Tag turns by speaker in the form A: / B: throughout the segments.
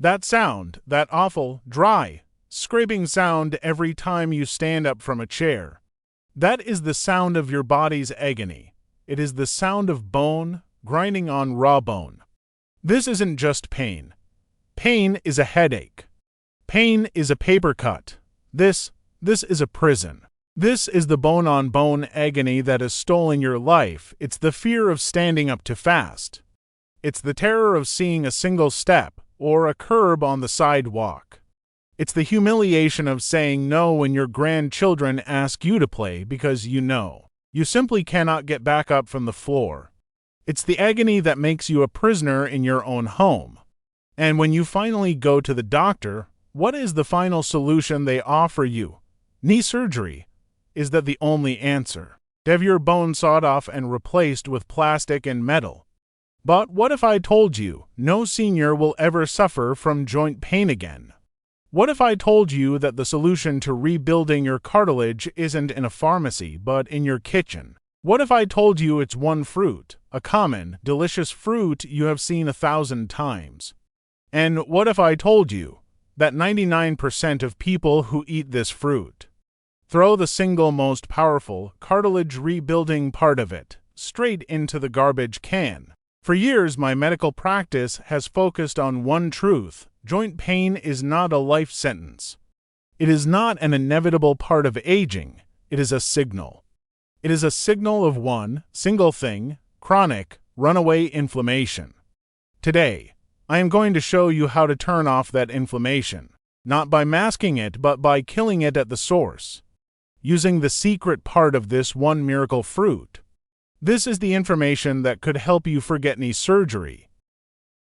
A: That sound, that awful, dry, scraping sound every time you stand up from a chair. That is the sound of your body's agony. It is the sound of bone grinding on raw bone. This isn't just pain. Pain is a headache. Pain is a paper cut. This is a prison. This is the bone-on-bone agony that has stolen your life. It's the fear of standing up too fast. It's the terror of seeing a single step or a curb on the sidewalk. It's the humiliation of saying no when your grandchildren ask you to play because you simply cannot get back up from the floor. It's the agony that makes you a prisoner in your own home. And when you finally go to the doctor, what is the final solution they offer you? Knee surgery. Is that the only answer? To have your bone sawed off and replaced with plastic and metal. But what if I told you no senior will ever suffer from joint pain again? What if I told you that the solution to rebuilding your cartilage isn't in a pharmacy but in your kitchen? What if I told you it's one fruit, a common, delicious fruit you have seen 1,000 times? And what if I told you that 99% of people who eat this fruit throw the single most powerful cartilage rebuilding part of it straight into the garbage can? For years, my medical practice has focused on one truth: joint pain is not a life sentence. It is not an inevitable part of aging. It is a signal. It is a signal of one single thing: chronic, runaway inflammation. Today, I am going to show you how to turn off that inflammation, not by masking it, but by killing it at the source, using the secret part of this one miracle fruit. This is the information that could help you forget knee surgery.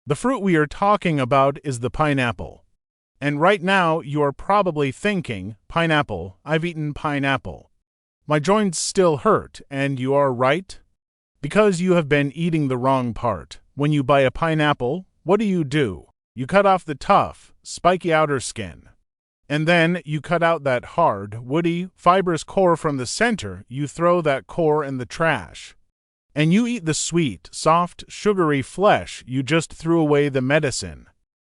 A: The fruit we are talking about is the pineapple. And right now, you are probably thinking, pineapple, I've eaten pineapple. My joints still hurt, and you are right? Because you have been eating the wrong part. When you buy a pineapple, what do? You cut off the tough, spiky outer skin. And then you cut out that hard, woody, fibrous core from the center. You throw that core in the trash. And you eat the sweet, soft, sugary flesh. You just threw away the medicine.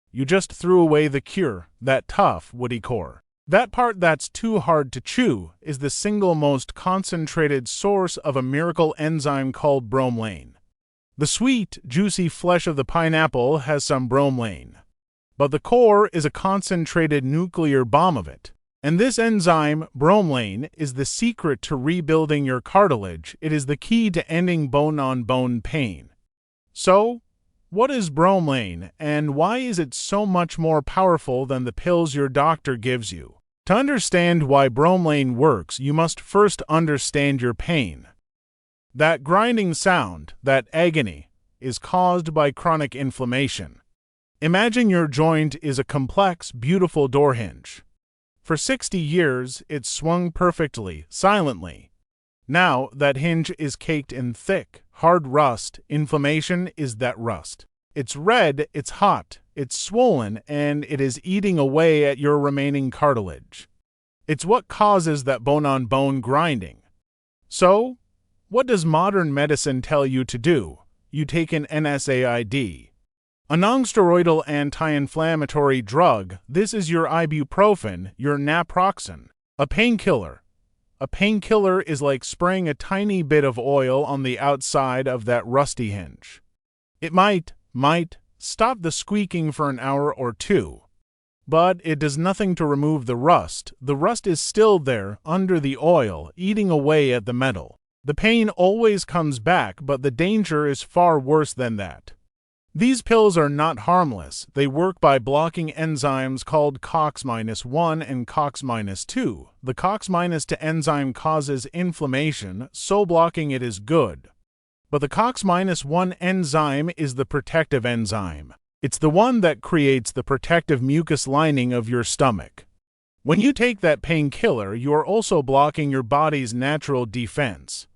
A: You just threw away the cure, that tough, woody core. That part that's too hard to chew is the single most concentrated source of a miracle enzyme called bromelain. The sweet, juicy flesh of the pineapple has some bromelain, but the core is a concentrated nuclear bomb of it. And this enzyme, bromelain, is the secret to rebuilding your cartilage. It is the key to ending bone-on-bone pain. So, what is bromelain, and why is it so much more powerful than the pills your doctor gives you? To understand why bromelain works, you must first understand your pain. That grinding sound, that agony, is caused by chronic inflammation. Imagine your joint is a complex, beautiful door hinge. For 60 years, it swung perfectly, silently. Now, that hinge is caked in thick, hard rust. Inflammation is that rust. It's red, it's hot, it's swollen, and it is eating away at your remaining cartilage. It's what causes that bone-on-bone grinding. So, what does modern medicine tell you to do? You take an NSAID, a non-steroidal anti-inflammatory drug. This is your ibuprofen, your naproxen, a painkiller. A painkiller is like spraying a tiny bit of oil on the outside of that rusty hinge. It might stop the squeaking for an hour or two, but it does nothing to remove the rust. The rust is still there under the oil, eating away at the metal. The pain always comes back, but the danger is far worse than that. These pills are not harmless. They work by blocking enzymes called COX-1 and COX-2. The COX- enzyme causes inflammation, so blocking it is good. But the COX-1 enzyme is the protective enzyme. It's the one that creates the protective mucus lining of your stomach. When you take that painkiller, you are also blocking your body's natural defense.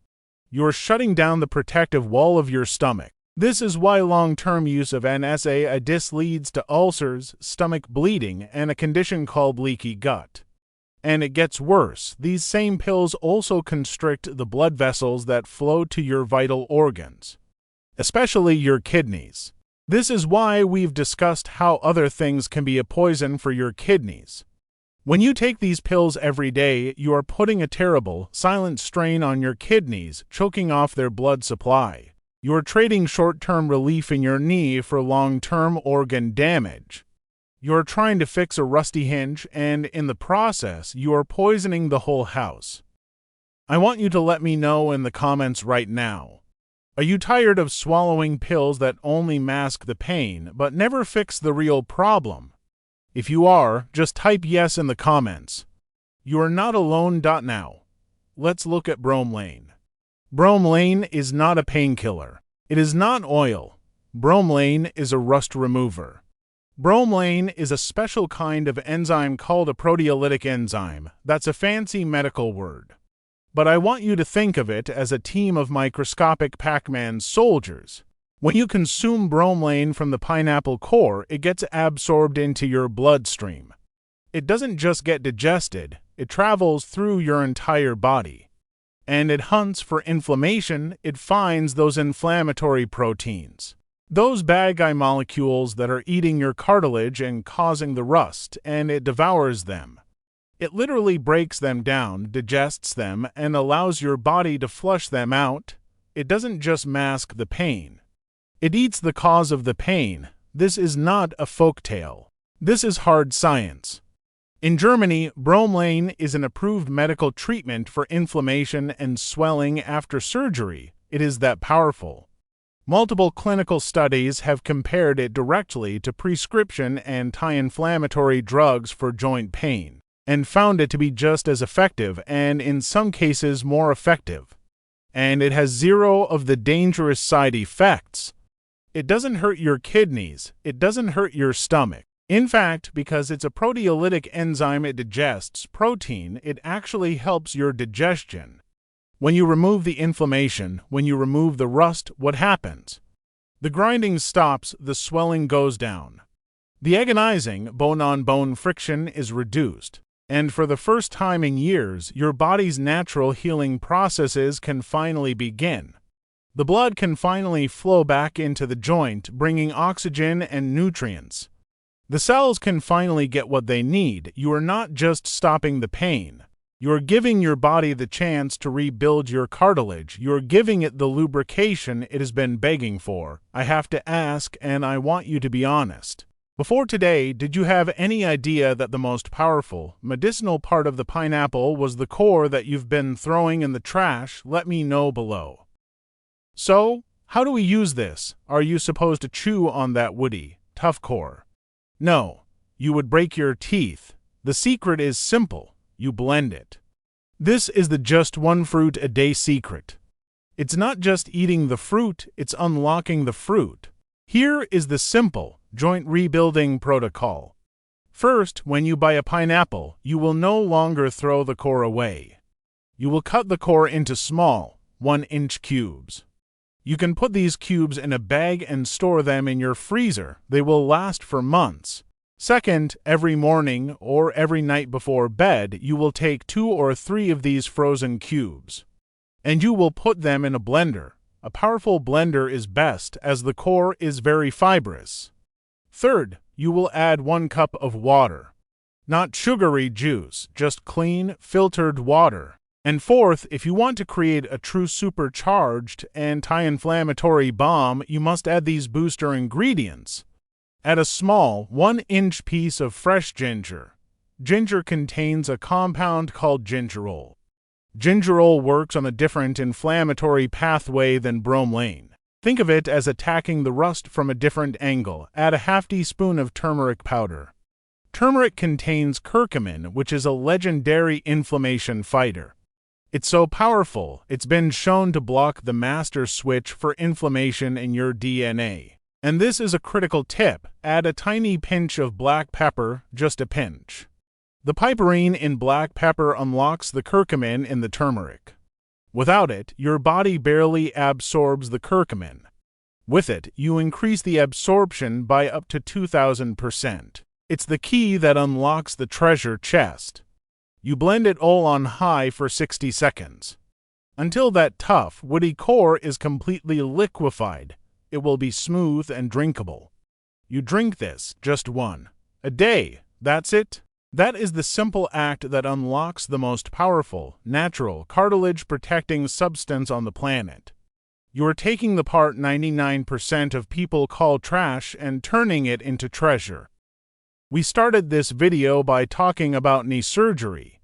A: You are shutting down the protective wall of your stomach. This is why long-term use of NSAIDs leads to ulcers, stomach bleeding, and a condition called leaky gut. And it gets worse. These same pills also constrict the blood vessels that flow to your vital organs, especially your kidneys. This is why we've discussed how other things can be a poison for your kidneys. When you take these pills every day, you are putting a terrible, silent strain on your kidneys, choking off their blood supply. You are trading short-term relief in your knee for long-term organ damage. You are trying to fix a rusty hinge, and in the process, you are poisoning the whole house. I want you to let me know in the comments right now. Are you tired of swallowing pills that only mask the pain, but never fix the real problem? If you are, just type yes in the comments. You are not alone. Now, let's look at bromelain. Bromelain is not a painkiller. It is not oil. Bromelain is a rust remover. Bromelain is a special kind of enzyme called a proteolytic enzyme. That's a fancy medical word. But I want you to think of it as a team of microscopic Pac-Man soldiers. When you consume bromelain from the pineapple core, it gets absorbed into your bloodstream. It doesn't just get digested, it travels through your entire body. And it hunts for inflammation. It finds those inflammatory proteins, those bad guy molecules that are eating your cartilage and causing the rust, and it devours them. It literally breaks them down, digests them, and allows your body to flush them out. It doesn't just mask the pain. It eats the cause of the pain. This is not a folktale. This is hard science. In Germany, bromelain is an approved medical treatment for inflammation and swelling after surgery. It is that powerful. Multiple clinical studies have compared it directly to prescription anti-inflammatory drugs for joint pain, and found it to be just as effective and, in some cases, more effective. And it has zero of the dangerous side effects. It doesn't hurt your kidneys. It doesn't hurt your stomach. In fact, because it's a proteolytic enzyme, it digests protein, it actually helps your digestion. When you remove the inflammation, when you remove the rust, what happens? The grinding stops, the swelling goes down. The agonizing bone-on-bone friction is reduced. And for the first time in years, your body's natural healing processes can finally begin. The blood can finally flow back into the joint, bringing oxygen and nutrients. The cells can finally get what they need. You are not just stopping the pain. You are giving your body the chance to rebuild your cartilage. You are giving it the lubrication it has been begging for. I have to ask, and I want you to be honest. Before today, did you have any idea that the most powerful, medicinal part of the pineapple was the core that you've been throwing in the trash? Let me know below. So, how do we use this? Are you supposed to chew on that woody, tough core? No, you would break your teeth. The secret is simple. You blend it. This is the just one fruit a day secret. It's not just eating the fruit, it's unlocking the fruit. Here is the simple joint rebuilding protocol. First, when you buy a pineapple, you will no longer throw the core away. You will cut the core into small, 1-inch cubes. You can put these cubes in a bag and store them in your freezer. They will last for months. Second, every morning or every night before bed, you will take 2 or 3 of these frozen cubes, and you will put them in a blender. A powerful blender is best as the core is very fibrous. Third, you will add 1 cup of water. Not sugary juice, just clean, filtered water. And fourth, if you want to create a true supercharged anti-inflammatory bomb, you must add these booster ingredients. Add a small 1-inch piece of fresh ginger. Ginger contains a compound called gingerol. Gingerol works on a different inflammatory pathway than bromelain. Think of it as attacking the rust from a different angle. Add a half teaspoon of turmeric powder. Turmeric contains curcumin, which is a legendary inflammation fighter. It's so powerful, it's been shown to block the master switch for inflammation in your DNA. And this is a critical tip. Add a tiny pinch of black pepper, just a pinch. The piperine in black pepper unlocks the curcumin in the turmeric. Without it, your body barely absorbs the curcumin. With it, you increase the absorption by up to 2,000%. It's the key that unlocks the treasure chest. You blend it all on high for 60 seconds. Until that tough, woody core is completely liquefied. it will be smooth and drinkable. You drink this, just one a day, that's it. That is the simple act that unlocks the most powerful, natural, cartilage-protecting substance on the planet. You are taking the part 99% of people call trash and turning it into treasure. We started this video by talking about knee surgery.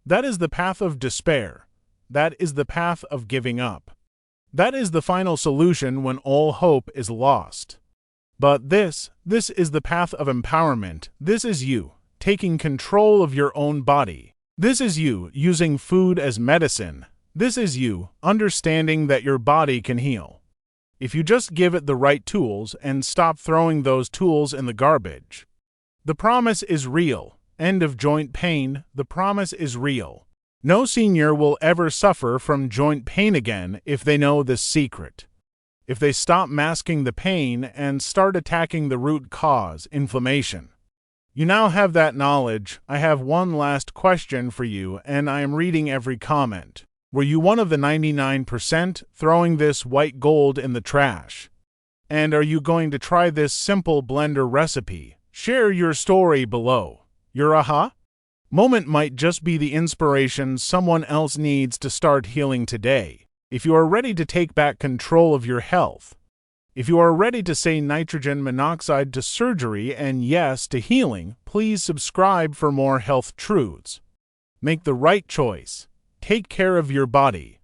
A: That is the path of despair. That is the path of giving up. That is the final solution when all hope is lost. But this is the path of empowerment. This is you taking control of your own body. This is you using food as medicine. This is you understanding that your body can heal. If you just give it the right tools and stop throwing those tools in the garbage. The promise is real. End of joint pain. The promise is real. No senior will ever suffer from joint pain again if they know this secret. If they stop masking the pain and start attacking the root cause, inflammation. You now have that knowledge. I have one last question for you, and I am reading every comment. Were you one of the 99% throwing this white gold in the trash? And are you going to try this simple blender recipe? Share your story below. Your aha moment might just be the inspiration someone else needs to start healing today. If you are ready to take back control of your health, if you are ready to say nitrogen monoxide to surgery and yes to healing, please subscribe for more health truths. Make the right choice. Take care of your body.